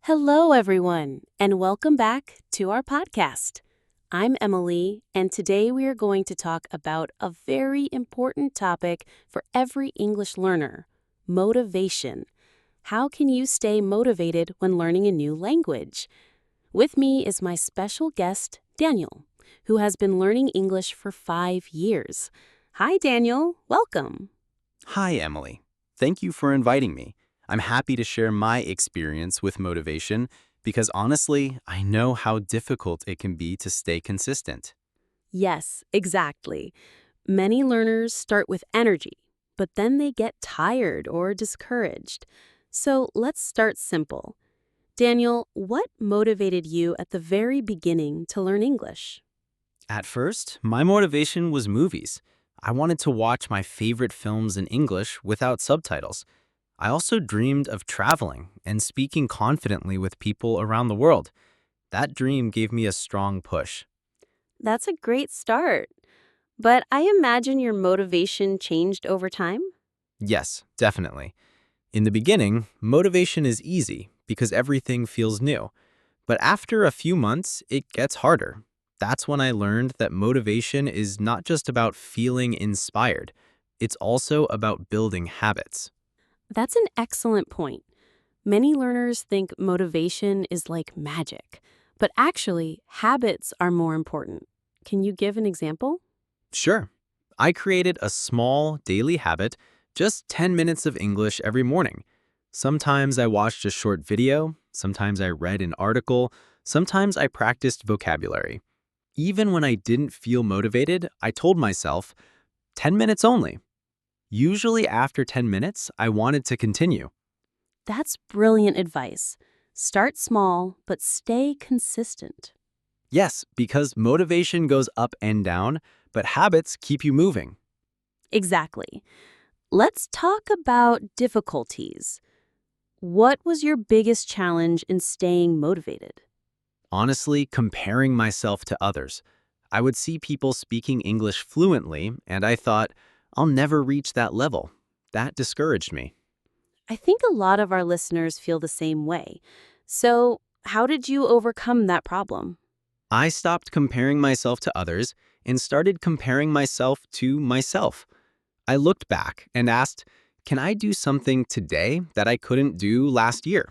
Hello, everyone, and welcome back to our podcast. I'm Emily, and today we are going to talk about a very important topic for every English learner: motivation. How can you stay motivated when learning a new language? With me is my special guest, Daniel, who has been learning English for 5 years. Hi, Daniel. Welcome. Hi, Emily. Thank you for inviting me. I'm happy to share my experience with motivation because honestly, I know how difficult it can be to stay consistent. Yes, exactly. Many learners start with energy, but then they get tired or discouraged. So let's start simple. Daniel, what motivated you at the very beginning to learn English? At first, my motivation was movies. I wanted to watch my favorite films in English without subtitles. I also dreamed of traveling and speaking confidently with people around the world. That dream gave me a strong push. That's a great start. But I imagine your motivation changed over time? Yes, definitely. In the beginning, motivation is easy because everything feels new. But after a few months, it gets harder. That's when I learned that motivation is not just about feeling inspired, it's also about building habits. That's an excellent point. Many learners think motivation is like magic, but actually, habits are more important. Can you give an example? Sure, I created a small daily habit, just 10 minutes of English every morning. Sometimes I watched a short video, sometimes I read an article, sometimes I practiced vocabulary. Even when I didn't feel motivated, I told myself, 10 minutes only. Usually after 10 minutes, I wanted to continue. That's brilliant advice. Start small, but stay consistent. Yes, because motivation goes up and down, but habits keep you moving. Exactly. Let's talk about difficulties. What was your biggest challenge in staying motivated? Honestly, comparing myself to others. I would see people speaking English fluently, and I thought, I'll never reach that level. That discouraged me. I think a lot of our listeners feel the same way. So, how did you overcome that problem? I stopped comparing myself to others and started comparing myself to myself. I looked back and asked, can I do something today that I couldn't do last year?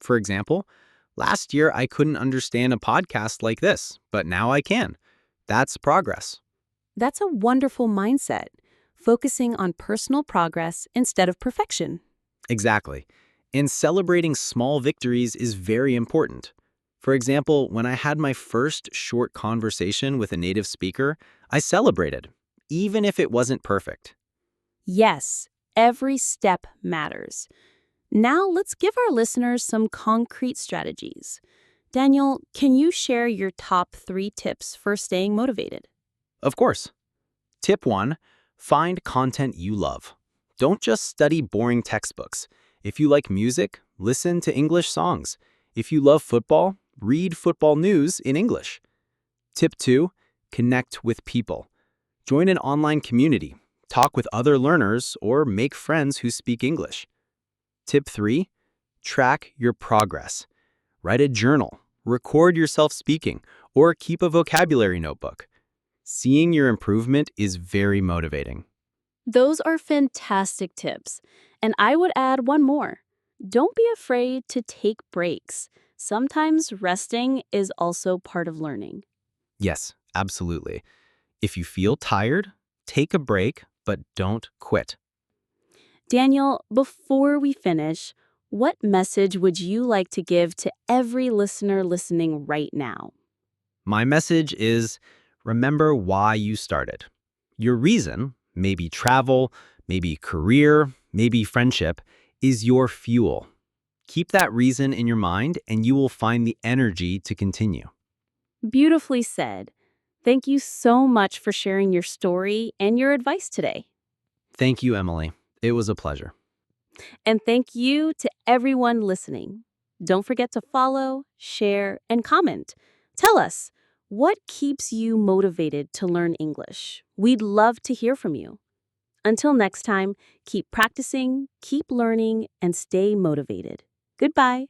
For example, last year I couldn't understand a podcast like this, but now I can. That's progress. That's a wonderful mindset, focusing on personal progress instead of perfection. Exactly. And celebrating small victories is very important. For example, when I had my first short conversation with a native speaker, I celebrated, even if it wasn't perfect. Yes, every step matters. Now, let's give our listeners some concrete strategies. Daniel, can you share your top 3 tips for staying motivated? Of course. Tip 1, find content you love. Don't just study boring textbooks. If you like music, listen to English songs. If you love football, read football news in English. Tip 2, connect with people. Join an online community, talk with other learners, or make friends who speak English. Tip 3, track your progress. Write a journal, record yourself speaking, or keep a vocabulary notebook. Seeing your improvement is very motivating. Those are fantastic tips. And I would add one more. Don't be afraid to take breaks. Sometimes resting is also part of learning. Yes, absolutely. If you feel tired, take a break, but don't quit. Daniel, before we finish, what message would you like to give to every listener listening right now? My message is remember why you started. Your reason, maybe travel, maybe career, maybe friendship, is your fuel. Keep that reason in your mind and you will find the energy to continue. Beautifully said. Thank you so much for sharing your story and your advice today. Thank you, Emily. It was a pleasure. And thank you to everyone listening. Don't forget to follow, share, and comment. Tell us, what keeps you motivated to learn English? We'd love to hear from you. Until next time, keep practicing, keep learning, and stay motivated. Goodbye.